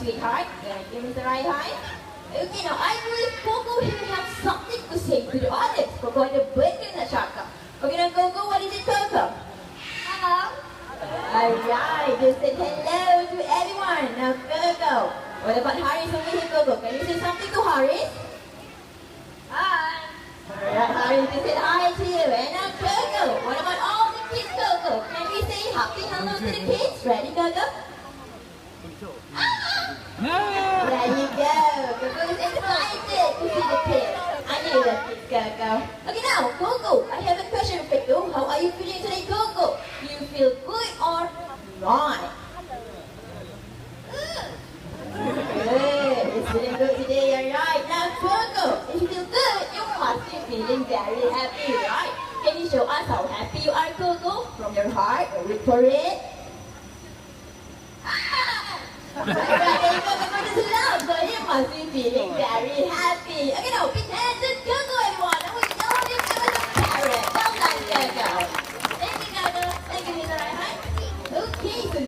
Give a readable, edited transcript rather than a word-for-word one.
sweetheart. Gonna give me the right hand. Okay, now I believe Coco will have something to say to the audience. Coco ada benda nak cakap. Okay, now Coco, what is it, Coco? Hello. Alright, just say hello to everyone. Now Coco, what about Haris over here, Coco? Can you say something to Haris? Hi. Alright, Haris, just said hi to you. And now Coco, what about all the kids, Coco? Can we say happy hello to the kids? Ready, Coco? There you go. Coco is excited to see the kids. I knew that kids, Coco. Okay, now, Coco, I have a question for you. How are you feeling today, Coco? Do you feel good or not? Good. It's feeling good today, alright. Now, Coco, if you feel good, you must be feeling very happy, right? Can you show us how happy you are, Coco? From your heart or with for it? Alright, Coco is loud, so you must be feeling very happy. Okay, now, big hands and Coco.